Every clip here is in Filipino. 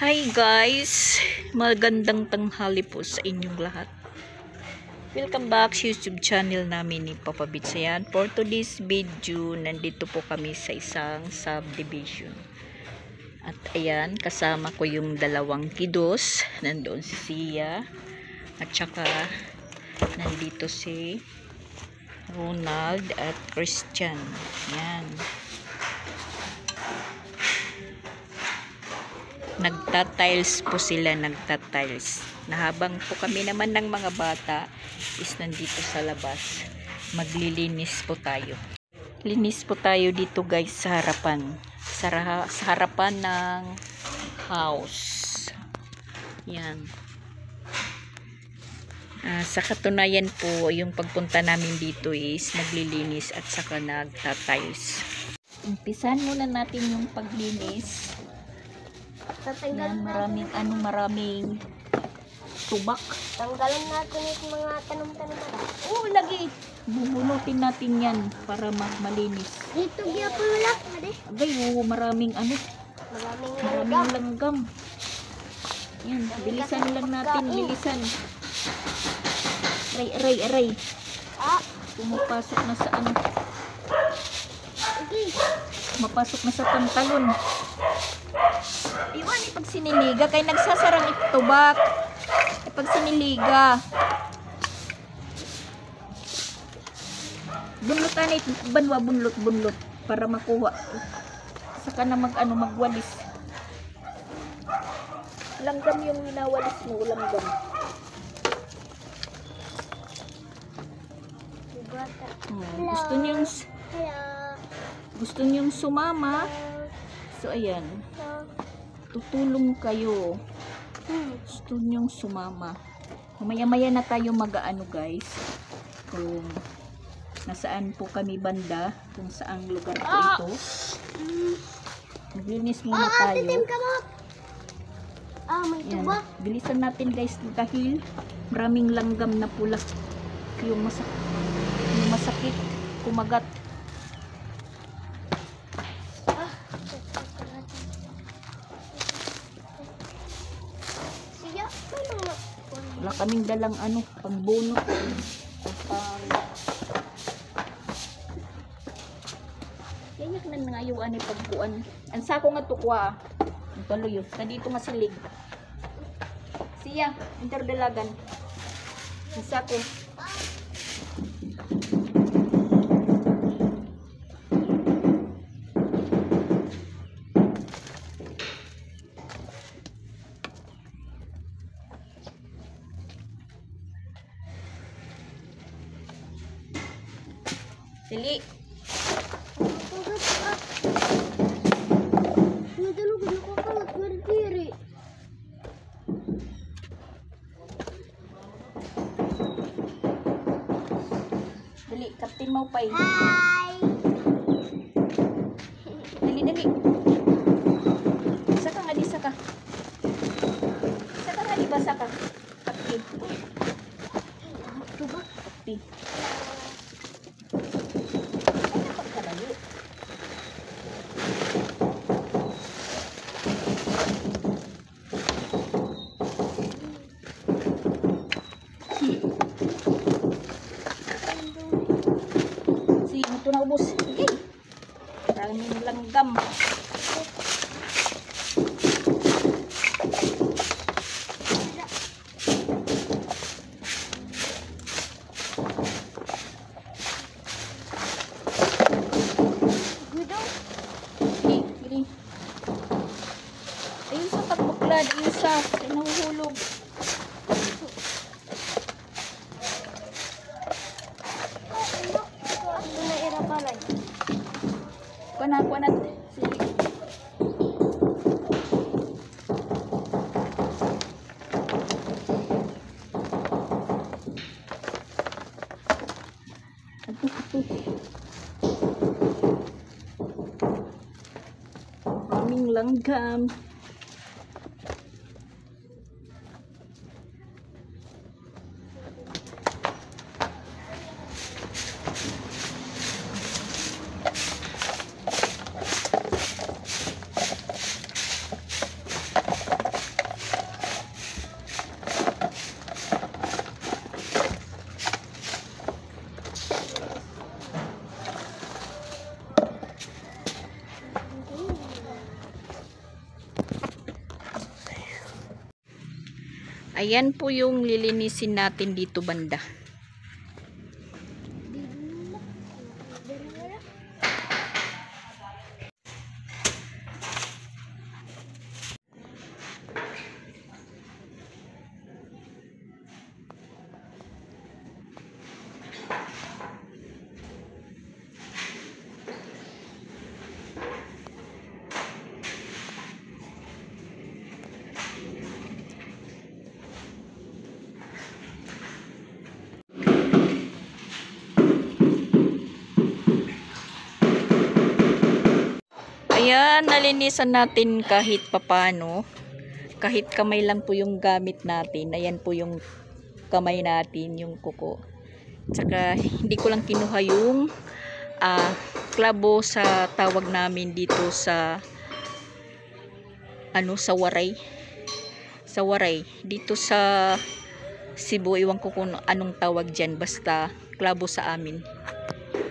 Hi guys! Magandang tanghali po sa inyong lahat. Welcome back sa YouTube channel namin ni Papa Bitsayan. For today's video, nandito po kami sa isang subdivision. At ayan, kasama ko yung dalawang kiddos. Nandoon si Sia. At saka, nandito si Ronald at Christian. Yan. Nagtatiles po sila, nagtatiles. Nahabang po kami naman ng mga bata is nandito sa labas. Maglilinis po tayo. Linis po tayo dito guys sa harapan. Sa harapan ng house. Yan. Sa katunayan po, yung pagpunta namin dito is naglilinis at saka nagtatiles. Umpisan muna natin yung paglinis. Yan, maraming tubak. Tanggalan natin yung mga tanong-tanong na. Oo, lagi. Bubunutin natin yan para malinis. Dito biya po lang, mali. Agay, oo, maraming langgam. Yan, bilisan lang natin, bilisan. Aray. Pumapasok na sa ano. Okay. Mapasok na sa pantalon. Iwan pag siniliga kay nagsasarang itubak. Pag siniliga. Bunlutan banwa bunlot para makuha. Saka na magwalis. Langgam yung minawalis mo, langgam. Gusto niyong sumama. So ayan. Tutulong kayo. Gusto niyong sumama. Maya-maya na tayo mag-aano guys. Kung nasaan po kami banda. Kung saang lugar po ito. Maglinis muna tayo. May tuba. Bilisan natin guys dahil maraming langgam na pula. Yung masakit. Kumagat. Wala kaming dalang pangbunot. Yayak na nga yung pagkuan. Ang sako nga tukwa. Ang tuloy yun. Nandito nga silig. Siya, interdalagan. Ang sako. Dili. Nadalugin ako kalat berdiri. Dali, Captain Maupay. Hi. Dali. Saka nga di saka. Saka nga di ba saka? Captain. Tuba. Captain. Ito na ubos. Okay. Maraming langgam. Gini. Ayun sa pagbuklad. Ayun sa nahuhulog. Kuanat. Sige. Maraming langgam. Ayan po yung lilinisin natin dito banda. Ayan, nalinisan natin kahit papano. Kahit kamay lang po yung gamit natin. Ayan po yung kamay natin, yung kuko. Tsaka hindi ko lang kinuha yung klabo sa tawag namin dito sa sa Waray. Sa Waray. Dito sa Cebu, iwan ko kung anong tawag dyan. Basta klabo sa amin.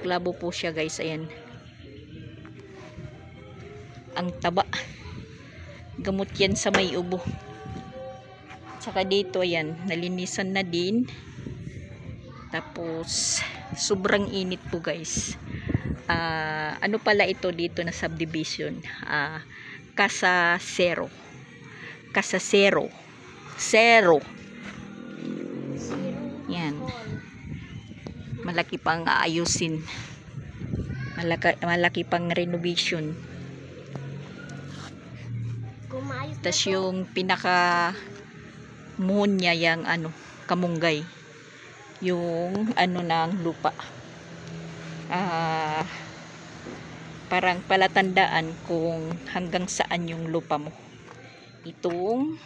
Klabo po siya guys, ayan. Ang taba. Gamot yan sa may ubo. Tsaka dito ayan, nalinisan na din. Tapos sobrang init po guys. Ano pala ito dito na subdivision? Kasasero. Kasasero. Zero. Yan. Malaki pang aayusin. Malaki pang renovation. Tas yung pinaka muhon niya yung kamunggay. Yung ng lupa. Parang palatandaan kung hanggang saan yung lupa mo. Itong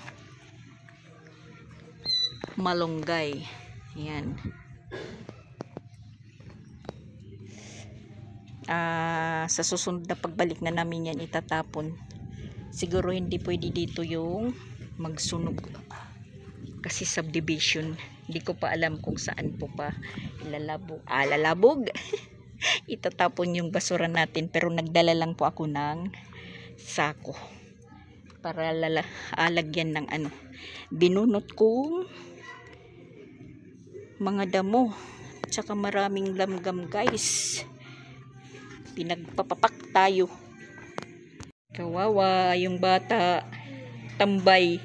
malunggay. Yan. Sa susunod na pagbalik na namin yan itatapon. Siguro hindi pwede dito yung magsunog kasi subdivision. Hindi ko pa alam kung saan po pa ilalabog. Lalabog. Itatapon yung basura natin, pero nagdala lang po ako ng sako para alagyan ng binunot kong mga damo. Tsaka maraming lamgam guys. Pinagpapapak tayo. Kawawa yung bata, tambay,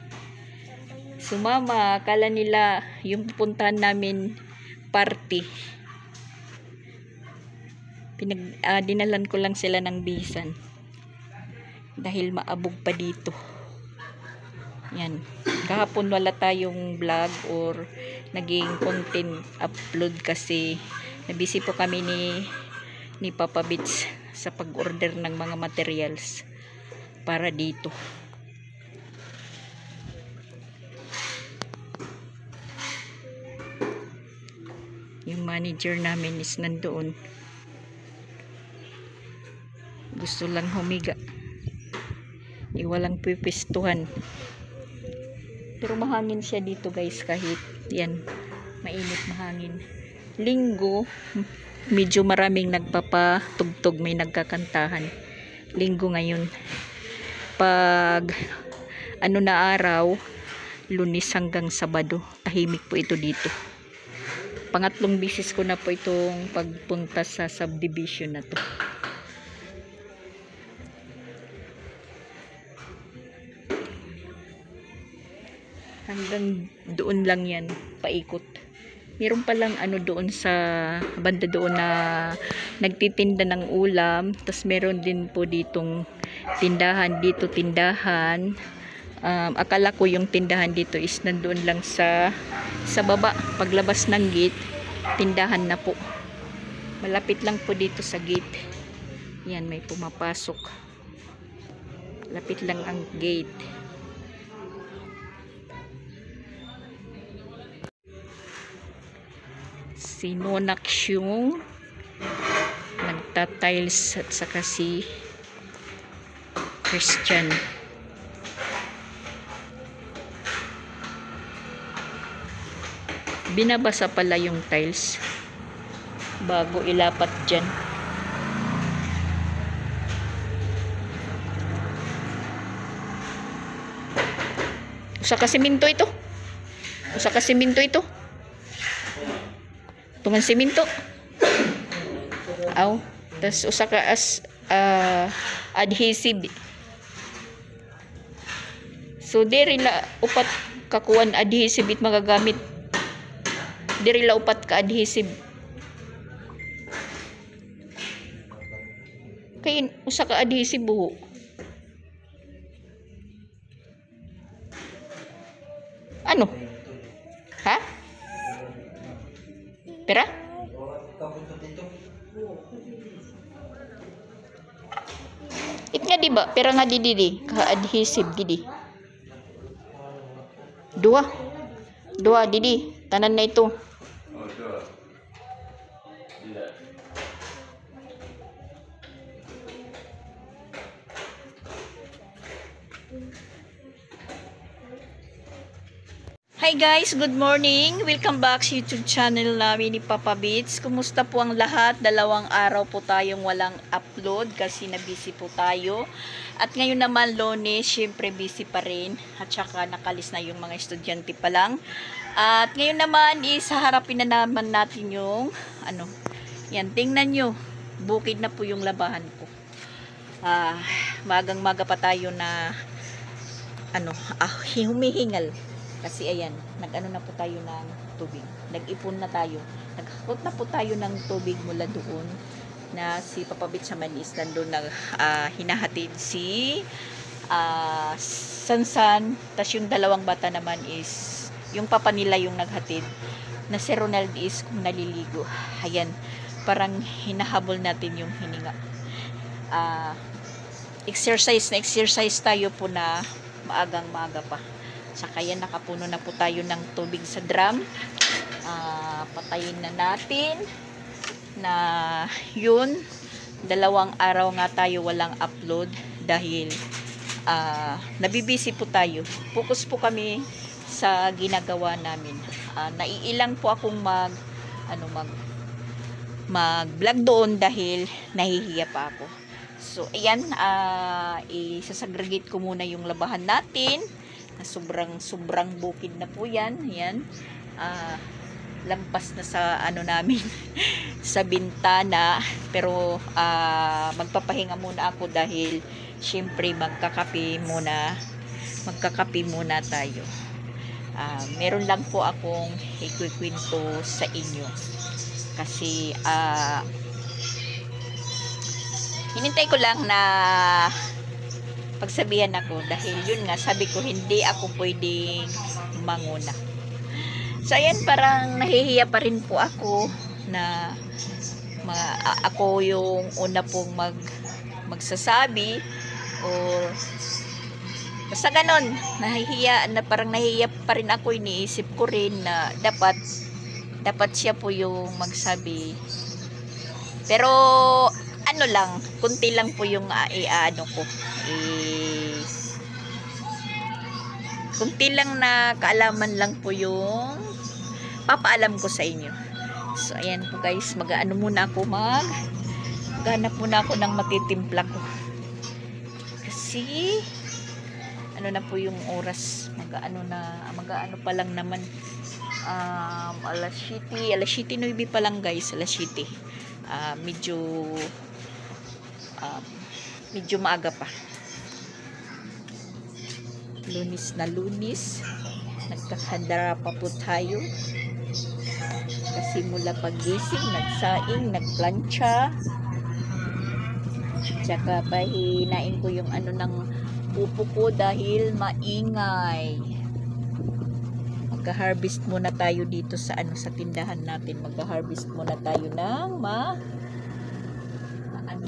sumama. Akala nila yung pupuntahan namin party. Dinalan ko lang sila ng bisan dahil maabog pa dito. Yan. Kahapon wala tayong vlog or naging content upload kasi nabisi po kami ni Papa Bits sa pag-order ng mga materials para dito. Yung manager namin is nandoon. Gusto lang humiga. Walang pipistuhan. Pero mahangin siya dito guys, kahit yan mainit, mahangin. Linggo, medyo maraming nagpapatugtog, may nagkakantahan. Linggo ngayon. Pag na araw, Lunes hanggang Sabado, tahimik po ito dito. Pangatlong bisis ko na po itong pagpunta sa subdivision na to. Hanggang doon lang yan, paikot. Meron palang doon sa banda doon na nagtitinda ng ulam. Tapos meron din po ditong tindahan. Dito tindahan. Akala ko yung tindahan dito is nandoon lang sa baba. Paglabas ng gate, tindahan na po. Malapit lang po dito sa gate. Yan, may pumapasok. Lapit lang ang gate. Si Nonax yung nagtatiles at saka si Christian. Binabasa pala yung tiles bago ilapat dyan. Sa kasiminto ito. Usa ka simento ito. Tungan simento. Aw, tas usa ka as adhesive. So diri la upat kakuan adhesive it magagamit. Diri la upat ka adhesive. Kay usa ka adhesive buho. Ano? Ha? Pera? It nga di ba? Pera nga di ka-adhesive di. Dua di. Tanan na ito. Hi guys, good morning. Welcome back sa YouTube channel namin ni Papa Beats. Kumusta po ang lahat? 2 araw po tayong walang upload kasi na-busy po tayo. At ngayon naman Lunes, syempre busy pa rin. At saka nakalis na yung mga estudyante pa lang. At ngayon naman harapin na naman natin yung yan, tingnan nyo. Bukid na po yung labahan ko. Magang-maga pa tayo na humihingal. Kasi ayan, nag-ano na po tayo ng tubig. Nag-ipon na tayo. Naghakot na po tayo ng tubig mula doon na si Papa Beats naman is nandun na hinahatid si Sansan. Tas yung 2 bata naman is yung papa nila yung naghatid. Na si Ronald is kung naliligo. Ayan, parang hinahabol natin yung hininga. Exercise tayo po na maagang-maaga pa. Saka yan, nakapuno na po tayo ng tubig sa drum. Patayin na natin na yun. 2 araw nga tayo walang upload dahil nabibisi po tayo. Focus po kami sa ginagawa namin. Naiilang po akong mag-vlog doon dahil nahihiya pa ako. So ayan, isasagregate ko muna yung labahan natin. Sobrang bukid na po yan. Ayan. Lampas na sa namin sa bintana. Pero magpapahinga muna ako dahil syempre magkakape muna tayo. Meron lang po akong ikikwento sa inyo. Kasi hinintay ko lang na pagsabihan ako dahil yun nga, sabi ko hindi ako pwedeng manguna. So ayan, parang nahihiya pa rin po ako na ako yung una pong magsasabi or basta ganon, parang nahihiya pa rin ako. Iniisip ko rin na dapat siya po yung magsabi. Pero kunti lang po yung ko. Kunti lang na kaalaman lang po yung papaalam ko sa inyo. So ayan po guys, maghanap muna ako ng matitimpla ko. Kasi na po yung oras, mag-ano pa lang naman. Alas 7:09 pa lang guys, alas 7. Medyo maaga pa. Lunes na Lunes, nagkakandara pa po tayo kasi mula pagising, nagsaing, nagplancha, tsaka pahinain ko yung ng pupo ko dahil maingay. Magka-harvest muna tayo dito sa sa tindahan natin. Magka-harvest muna tayo ng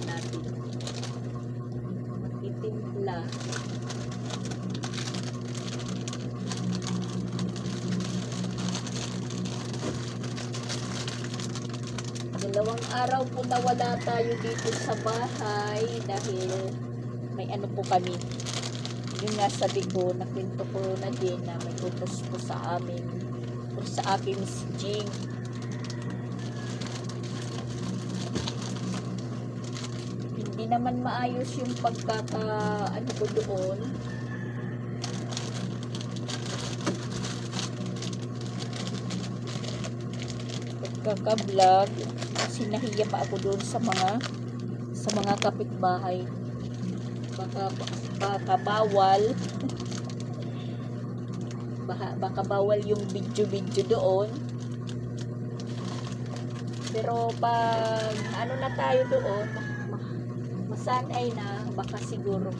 natin matitimpla. Dalawang araw po nawala tayo dito sa bahay dahil may po kami. Yung nga sabi ko, nakwento ko na din na may putos po sa amin o sa akin si Jing. Hindi naman maayos yung pagkaka ko doon. kaka-vlog kasi nahiya pa ako doon sa mga kapitbahay. Baka bawal baka bawal yung video doon. Pero pag ano na tayo doon, masanay na, baka siguro.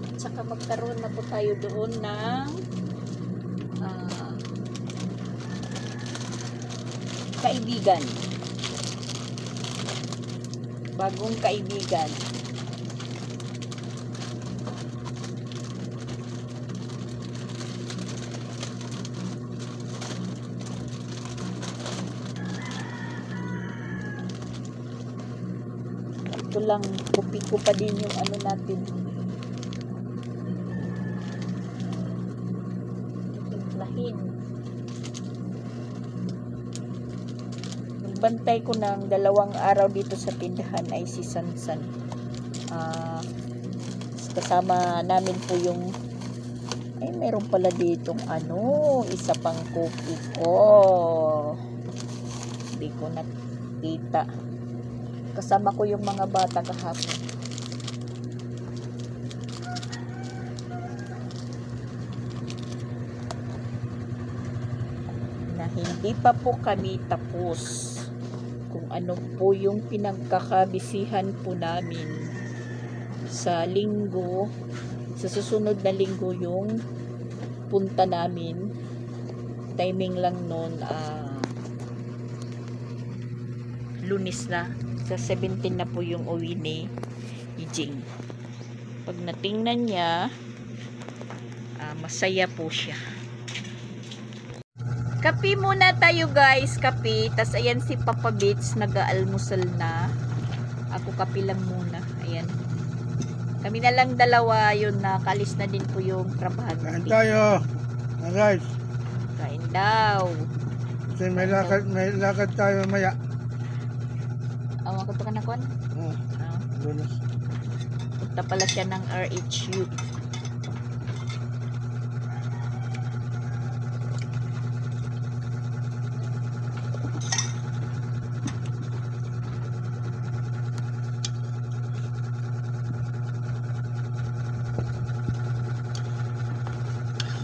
At saka magkaroon na po tayo doon ng kaibigan. Bagong kaibigan. Ito lang, kupi ko pa din yung ano natin. Timplahin. Yung bantay ko ng 2 araw dito sa tindahan ay si Sansan. Kasama namin po yung ay meron pala ditong isa pang cookie ko. Hindi ko nakita. Kasama ko yung mga bata kahapon. Na hindi pa po kami tapos kung ano po yung pinagkakabisihan po namin sa linggo. Sa susunod na linggo yung punta namin. Timing lang nun Lunes na. Sa 17 na po yung uwi ni Jing. Pag natingnan niya, masaya po siya. Kape muna tayo guys, kape. Tas ayan si Papa Bits, nag-aalmusal na. Ako kape lang muna. Ayan. Kami na lang dalawa, yun na. Kalis na din po yung trabaho. Kain tayo. Guys. Kain daw. Kasi may lakad tayo mamaya. Ako to ka na kon? Lunes. Punta pala siya ng RHU.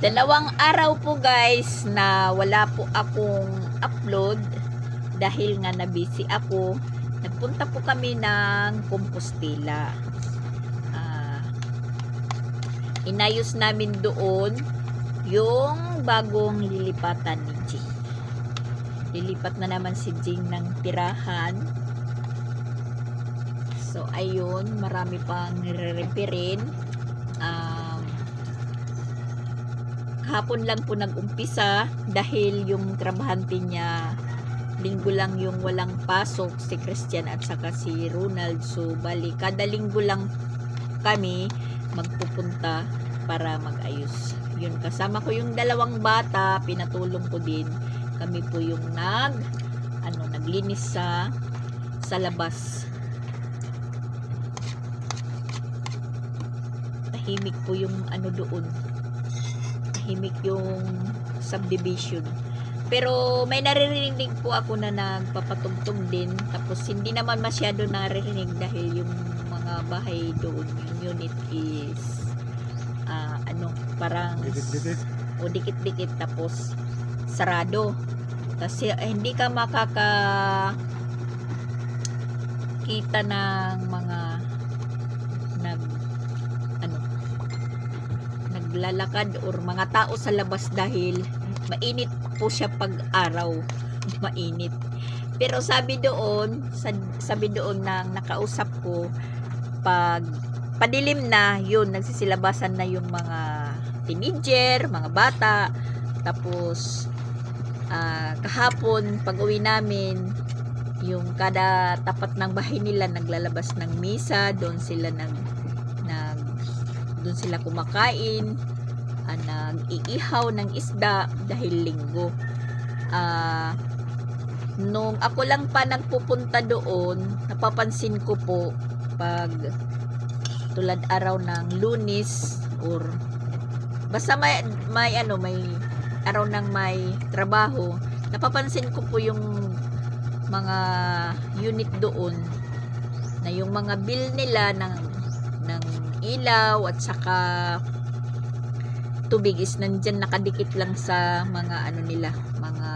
Dalawang araw po guys na wala po akong upload dahil nga na-busy ako. Nagpunta po kami ng Compostela. Inayos namin doon yung bagong lilipatan ni Jing. Lilipat na naman si Jing ng tirahan. So, ayun. Marami pang nire-reparin. Kahapon lang po nag-umpisa dahil yung trabahante niya linggo lang yung walang pasok, si Christian at saka si Ronald. So bali kada linggo lang kami magpupunta para mag-ayos. Yun, kasama ko yung 2 bata, pinatulong ko din. Kami po yung naglinis sa labas. Tahimik po yung doon. Tahimik yung subdivision. Pero may naririnig po ako na nagpapatugtog din. Tapos hindi naman masyado naririnig dahil yung mga bahay doon, yung unit is parang dikit-dikit tapos sarado. Kasi hindi ka makakakita ng mga naglalakad or mga tao sa labas dahil mainit po siya pag araw. Mainit. Pero sabi doon nang nakausap ko, pag padilim na, yun, nagsisilabasan na yung mga teenager, mga bata. Tapos kahapon pag uwi namin, yung kada tapat ng bahay nila naglalabas ng misa, doon sila doon sila kumakain, nag-iihaw ng isda dahil linggo. Nung ako lang pa nagpupunta doon, napapansin ko po pag tulad araw ng Lunes or basta may araw ng may trabaho, napapansin ko po yung mga unit doon na yung mga bill nila ng ilaw at saka tubig is nandyan nakadikit lang sa mga ano nila, mga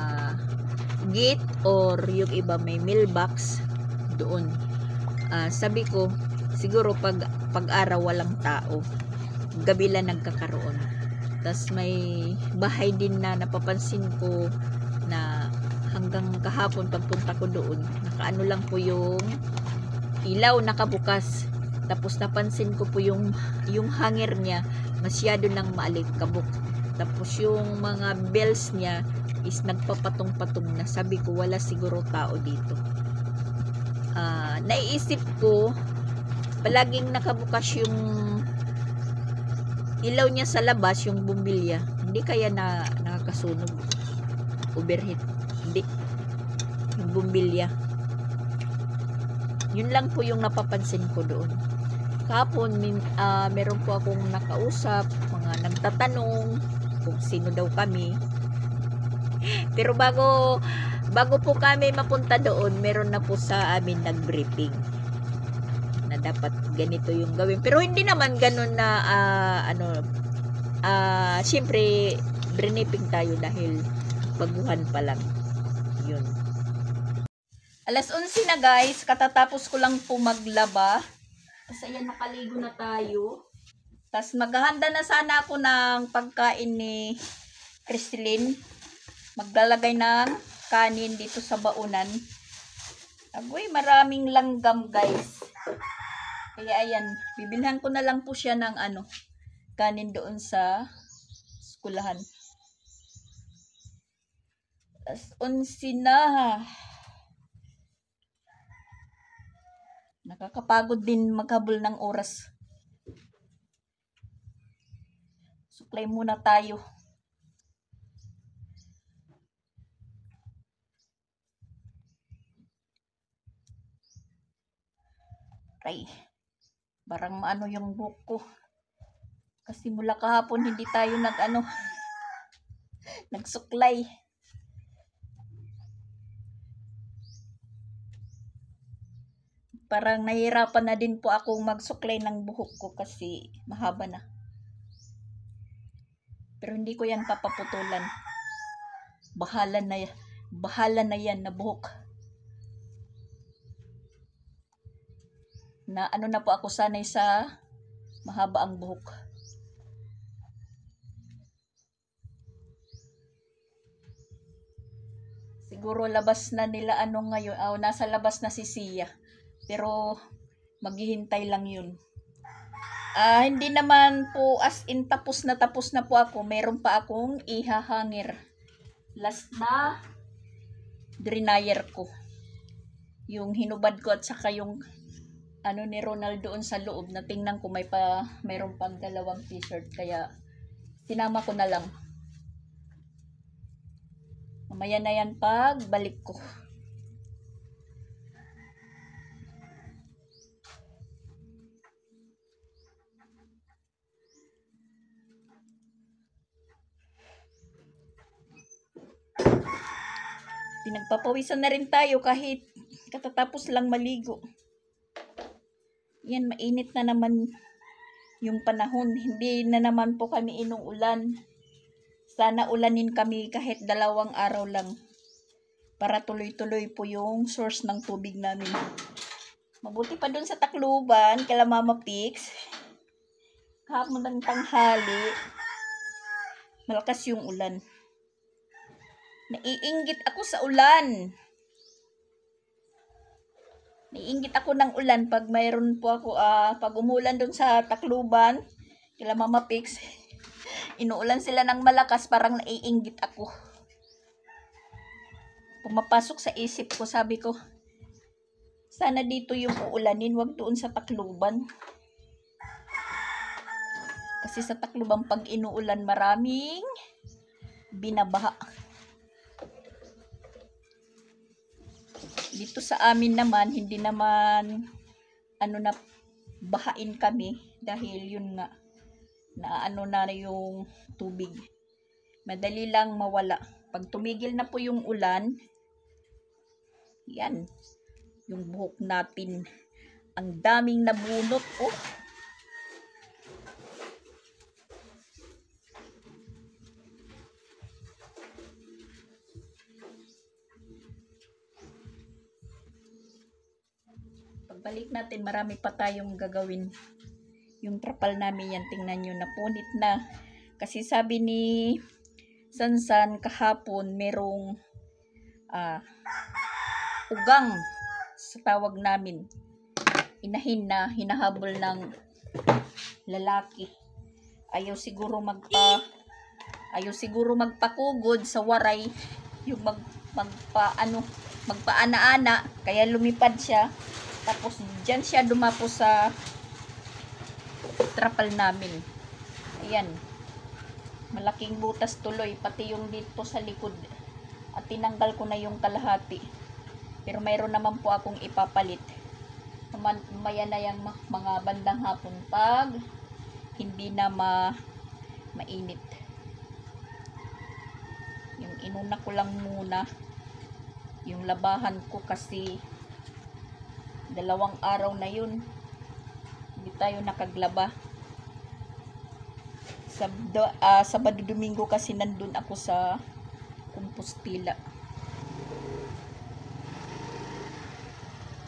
gate, or yung iba may mailbox doon. Sabi ko siguro pag araw walang tao, gabi lang nagkakaroon. Tas may bahay din na napapansin ko na hanggang kahapon pagpunta ko doon, nakaano lang po yung ilaw, nakabukas. Tapos napansin ko po yung hanger niya masyado nang maalikabok. Tapos yung mga bells niya is nagpapatong-patong na. Sabi ko wala siguro tao dito. Naiisip ko palaging nakabukas yung ilaw niya sa labas, yung bumbilya. Hindi kaya nakakasunog, overheat. Hindi, yung bumbilya. Yun lang po yung napapansin ko doon. Kahapon meron po akong nakausap, mga nagtatanong kung sino daw kami. Pero bago po kami mapunta doon, meron na po sa amin nag-briefing na dapat ganito yung gawin. Pero hindi naman ganun na syempre briefing tayo dahil baguhan pa lang. Yun. Alas 11 na guys, katatapos ko lang po maglaba. Kasi ayan, nakaligo na tayo. Tapos maghahanda na sana ako ng pagkain ni Christine. Maglalagay ng kanin dito sa baunan. Agoy, maraming langgam guys. Kaya ayan, bibilhan ko na lang po siya ng kanin doon sa skulahan. Alas 11 na. Nakakapagod din maghabol ng oras. Suklay muna tayo. Ay, barang maano yung buhok ko. Kasi mula kahapon hindi tayo nagsuklay. Parang nahihirapan na din po akong magsuklay ng buhok ko kasi mahaba na. Pero hindi ko yan papaputulan. Bahala na yan na buhok. Na na po ako sanay sa mahaba ang buhok. Siguro labas na nila ngayon. Nasa labas na si Sia. Pero maghihintay lang yun. Hindi naman po as in tapos na po ako. Meron pa akong ihahanger. Last na dryer ko. Yung hinubad ko at saka yung ni Ronald doon sa loob na tingnan ko mayroon pang 2 t-shirt. Kaya sinama ko na lang. Mamaya na yan pag balik ko. Pinagpapawisan na rin tayo kahit katatapos lang maligo. Yan, mainit na naman yung panahon. Hindi na naman po kami inuulan. Sana ulanin kami kahit 2 araw lang. Para tuloy-tuloy po yung source ng tubig namin. Mabuti pa dun sa Tacloban, kala Mama Pix. Kahapon ng tanghali, malakas yung ulan. Naiinggit ako sa ulan. Naiinggit ako ng ulan pag mayroon po ako, pag umulan doon sa Tacloban, kila Mama Pix, inuulan sila ng malakas, parang naiinggit ako. Pumapasok sa isip ko, sabi ko, sana dito yung uulanin, wag doon sa Tacloban. Kasi sa Tacloban, pag inuulan, maraming binabaha. Dito sa amin naman, hindi naman na bahain kami dahil yun nga na yung tubig. Madali lang mawala. Pag tumigil na po yung ulan, Yan. Yung buhok natin. Ang daming nabunot. Oh. Pagbalik natin, marami pa tayong gagawin. Yung trapal namin yan, tingnan nyo, napunit na. Kasi sabi ni Sansan kahapon, merong ugang sa tawag namin. Inahin na, hinahabol ng lalaki. Ayaw siguro magpakugod sa waray, yung magpaana-ana, kaya lumipad siya. Tapos diyan siya dumapo sa trapal namin. Ayan. Malaking butas tuloy, pati yung dito sa likod. At tinanggal ko na yung kalahati. Pero mayroon naman po akong ipapalit. Maya na yung mga bandang hapon pag hindi na mainit. Yung inuna ko lang muna yung labahan ko kasi 2 araw na yun hindi tayo nakaglaba. Sabado Domingo kasi nandun ako sa Compostela.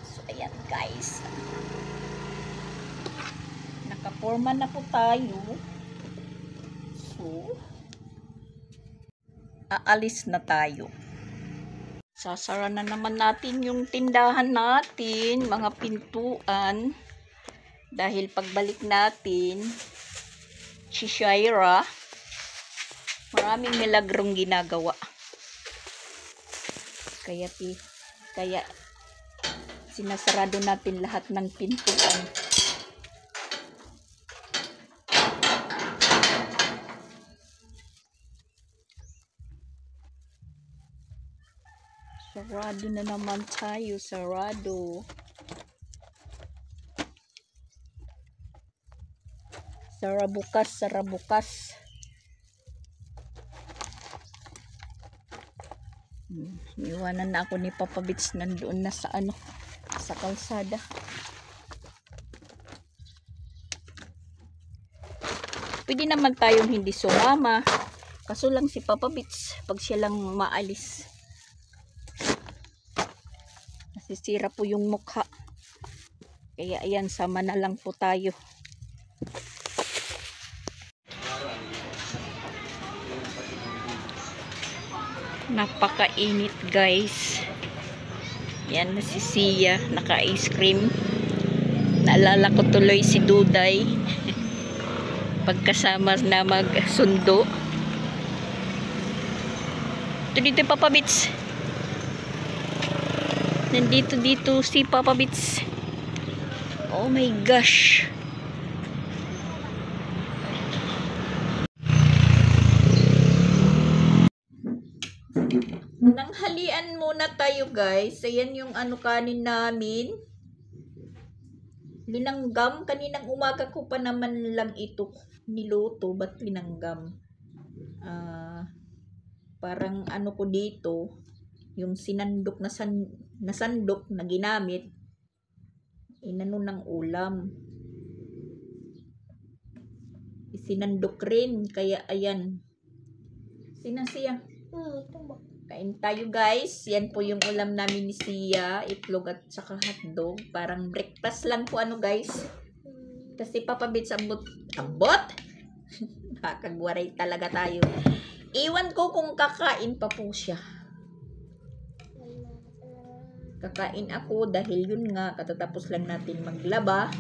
So ayan guys, nakaporma na po tayo. So aalis na tayo. Sasara na naman natin yung tindahan natin, mga pintuan. Dahil pagbalik natin, si Shaira, maraming milagrong ginagawa. Kaya sinasarado natin lahat ng pintuan. Sarado na naman tayo, sarado. Sarabukas. Iwanan na ako ni Papa Bits, nandoon na sa sa kalsada. Pwede naman tayong hindi sumama. Kaso lang si Papa Bits, pag siya lang maalis, nasisira po yung mukha. Kaya ayan, sama na lang po tayo. Napakainit guys. Yan na si Sia, naka-ice cream. Naalala ko tuloy si Duday pagkasama na magsundo. Ito dito Papa Bits. Nandito si Papa Bits. Oh my gosh. Nanghalian muna tayo guys. Ayan yung kanin namin. Linanggam. Kaninang umaga ko pa naman lang ito niluto. Ba't linanggam? Parang ko dito, yung sinandok na sandok na ginamit, inano ng ulam. Isinandok rin. Kaya ayan. Sinasiya. Kain tayo guys. Yan po yung ulam namin ni Sia. Itlog at saka hotdog. Parang breakfast lang po guys. Kasi Papa Bits abot. Nakakagwaray talaga tayo. Iwan ko kung kakain pa po siya. Kakain ako dahil yun nga, katatapos lang natin maglaba.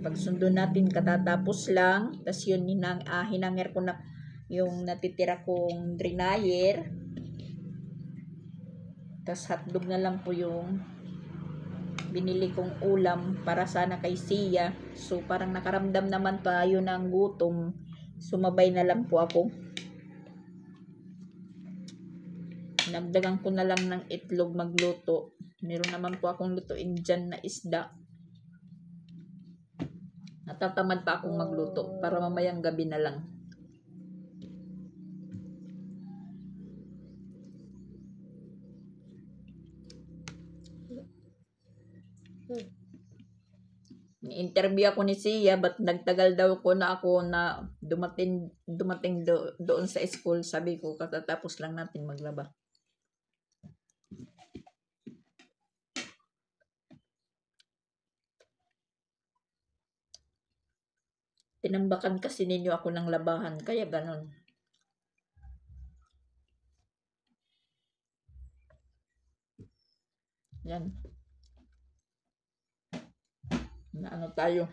Pagsundo natin katatapos lang. Tapos yun, hinanger ko na yung natitira kong drinayer. Tapos hotdog na lang po yung binili kong ulam para sana kay Sia. So parang nakaramdam naman tayo ng gutom. Sumabay na lang po ako. Nagdagan ko na lang ng itlog magluto. Meron naman po akong lutuin dyan na isda. Natatamad pa akong magluto para mamayang gabi na lang. Ni-interview ako ni Sia, ba't nagtagal daw ko na ako na dumating doon sa school. Sabi ko, katatapos lang natin maglaba. Tinambakan kasi ninyo ako ng labahan, kaya ganon. Yan. Na ano tayo.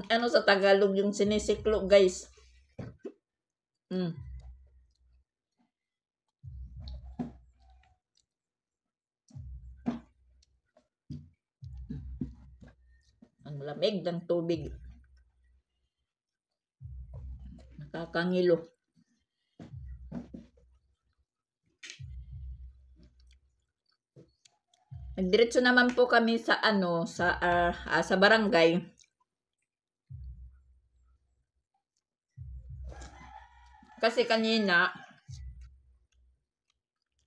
Ano sa Tagalog yung sinisiklo, guys? Ang lamig ng tubig. Nakakangilo. Nagdiretso naman po kami sa sa barangay. Kasi kanina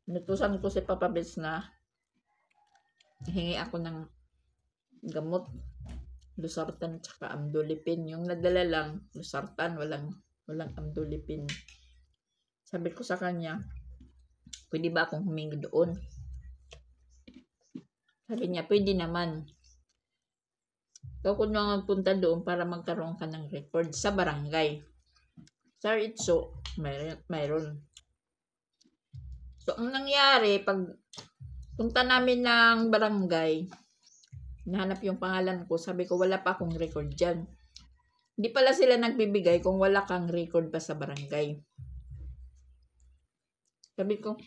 nutusan ko si Papa Bits na hingi ako ng gamot, Losartan tsaka Amdolipin. Yung nadala lang Losartan, walang Amdolipin. Sabi ko sa kanya, pwede ba akong humingi doon? Sabi niya, pwede naman. So, kung nga punta doon para magkaroon ka ng record sa barangay. Sir Itso, mayroon. So, ang nangyari, pag punta namin ng barangay, nahanap yung pangalan ko, sabi ko, wala pa akong record dyan. Hindi pala sila nagbibigay kung wala kang record pa sa barangay. Sabi ko,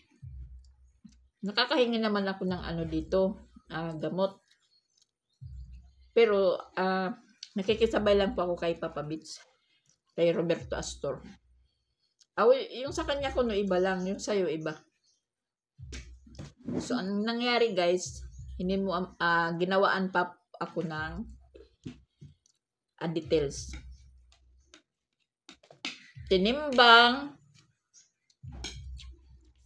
nakakahingi naman ako ng dito, gamot. Pero, nakikisabay lang po ako kay Papa Bits, kay Roberto Astor. Yung sa kanya ko no iba lang, yung sa'yo iba. So, ang nangyari guys, ginawaan pa ako ng details. Tinimbang,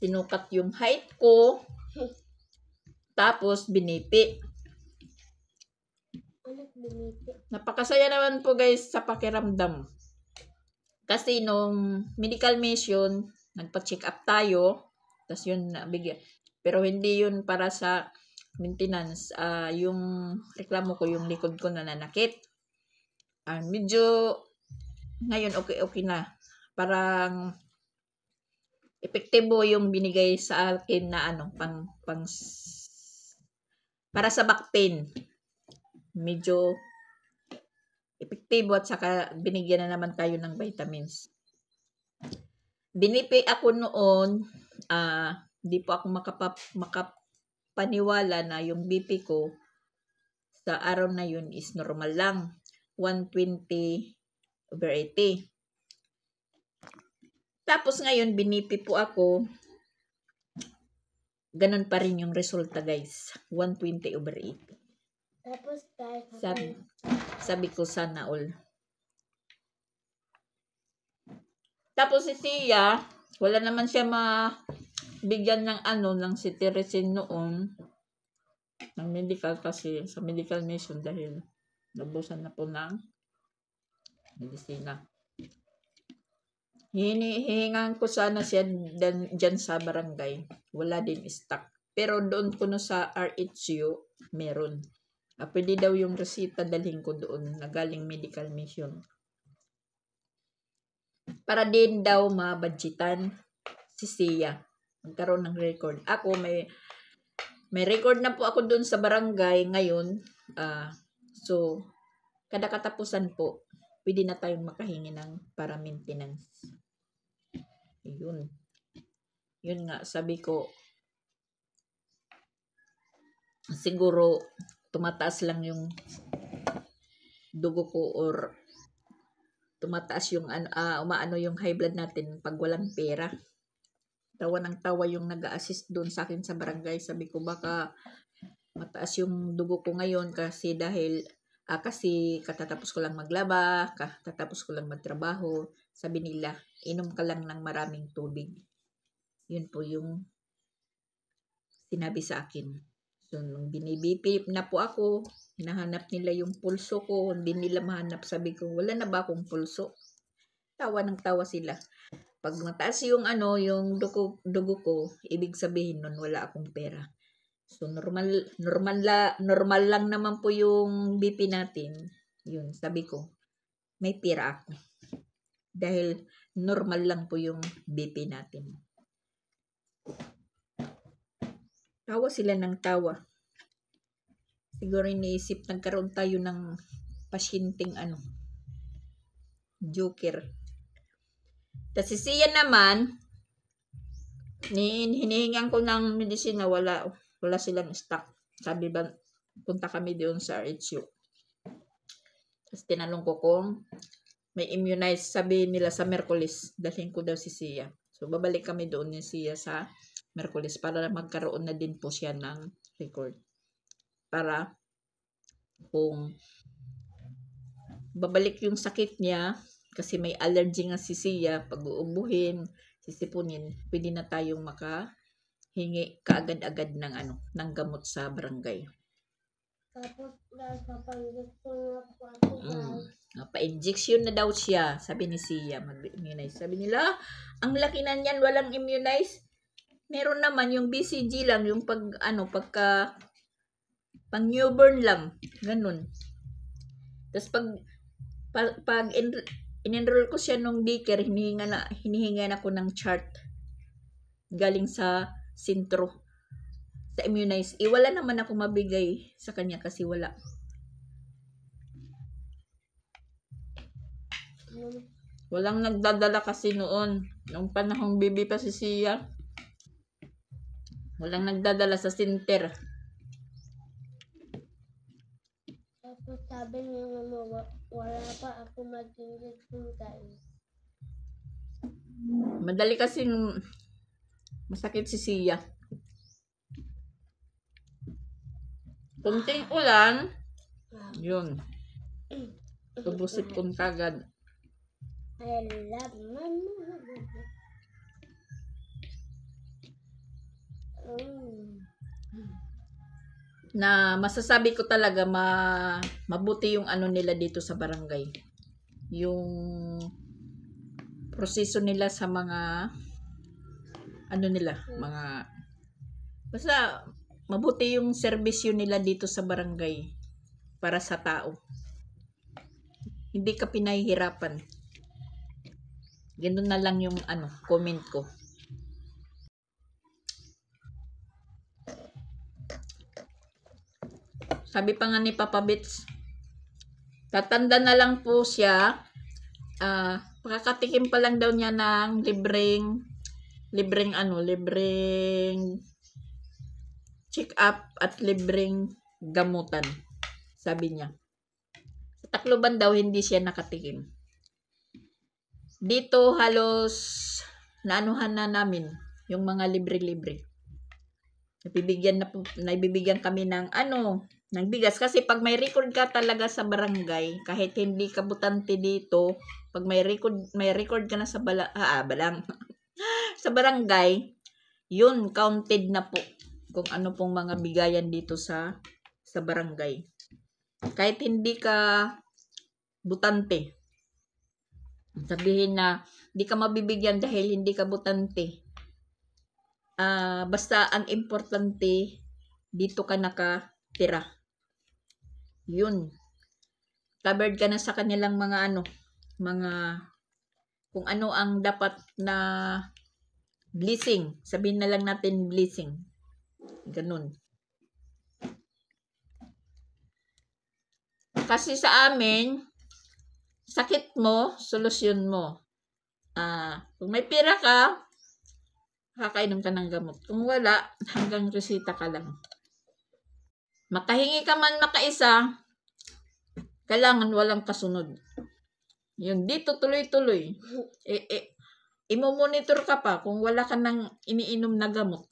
sinukat yung height ko, tapos binipi. Napakasaya naman po guys sa pakiramdam. Kasi nung medical mission, nagpa-check up tayo, tapos yun nabigyan. Pero hindi yun para sa maintenance. Yung reklamo ko, yung likod ko nananakit. Medyo ngayon okay na. Parang epektibo yung binigay sa akin na para sa back pain. Medyo epektibo at saka binigyan na naman tayo ng vitamins. Binipi ako noon, di po ako makapaniwala na yung BP ko sa araw na yun is normal lang. 120/80. Tapos ngayon, binipi po ako. Ganun pa rin yung resulta guys. 120/80. Tapos sabi ko sana all. Tapos si Sia, wala naman siya mabigyan ng ng cetirizine noon ng medical kasi sa medical mission dahil nabusan na po ng medisina. Hihingan ko sana siya dyan sa barangay. Wala din stock. Pero doon ko sa RHU, meron. Pwede daw yung resita dalhin ko doon na galing medical mission. Para din daw mabudgetan si Sia. Magkaroon ng record. Ako may record na po ako doon sa barangay ngayon. So, kada katapusan po, pwede na tayong makahingi ng para maintenance. Yun. Yun nga, sabi ko, siguro, tumataas lang yung dugo ko or tumataas yung umaano yung high blood natin pag walang pera. Tawa ng tawa yung nag-a-assist doon sa akin sa barangay. Sabi ko baka mataas yung dugo ko ngayon kasi dahil kasi katatapos ko lang maglaba, katatapos ko lang magtrabaho. Sabi nila, inom ka lang ng maraming tubig. Yun po yung sinabi sa akin. So, nung binibipip na po ako, hinahanap nila yung pulso ko, hindi nila mahanap. Sabi ko, wala na ba akong pulso? Tawa ng tawa sila. Pag mataas yung dugo ko, ibig sabihin nun wala akong pera. So normal lang naman po yung BP natin. Yun, sabi ko, may pera ako. Dahil normal lang po yung BP natin. Tawa sila ng tawa. Siguro iniisip, nagkaroon tayo ng pasyenteng joker. Kasi siya naman, hinihingan ko ng medisina, wala silang stock. Sabi ba, punta kami doon sa RHU. Tapos tinanong ko kung may immunize, sabi nila sa Merkulis, dalhin ko daw si Sia. So babalik kami doon ni Sia sa Merkulis para magkaroon na din po siya ng record. Para kung babalik yung sakit niya, kasi may allergy nga si Sia, pag uubuhin, sisipunin, pwede na tayong makahingi kaagad-agad ng gamot sa barangay. Tapos, nasapanggit ko na po ako, guys. Pa-injection na daw siya, sabi ni Sia, mag-immunize. Sabi nila, ang laki na niyan, walang immunize. Meron naman yung BCG lang, yung pagka pang newborn lang, ganun. Tapos pag in-enroll ko siya nung daycare, hinihingan ako ng chart galing sa sentro sa immunize. Wala naman ako mabigay sa kanya kasi wala. Walang nagdadala kasi noon. Nung panahong baby pa si Sia, walang nagdadala sa center. Tapos sabi niya nga, wala pa ako mag-injection, guys. Madali kasi masakit si Sia. Kunting ulan, yun. Tubusit kong kagad. I love mama. Na masasabi ko talaga mabuti yung nila dito sa barangay. Yung proseso nila sa mga basta mabuti yung serbisyo nila dito sa barangay para sa tao. Hindi ka pinahihirapan. Ganun na lang yung comment ko. Sabi pa nga ni Papa Bits, tatanda na lang po siya, pakakatikim pa lang daw niya ng libreng check up at libreng gamutan, sabi niya. Sa Tacloban daw hindi siya nakatikim. Dito halos naanuhan na namin yung mga libre-libre. Nabibigyan kami ng ng bigas. Kasi pag may record ka talaga sa barangay, kahit hindi ka butante dito, pag may record ka na sa sa barangay, yun, counted na po kung ano pong mga bigayan dito sa barangay. Kahit hindi ka butante, sabihin na hindi ka mabibigyan dahil hindi ka butante. Basta ang importante, dito ka nakatira. Yun. Covered ka na sa kanilang mga kung ano ang dapat na blessing. Sabihin na lang natin blessing. Ganun. Kasi sa amin, sakit mo, solusyon mo. Kung may pera ka, kakainom ka ng gamot. Kung wala, hanggang resita ka lang. Makahingi ka man makaisa, kailangan walang kasunod. Yun, dito tuloy-tuloy. Imo-monitor ka pa kung wala ka nang iniinom na gamot.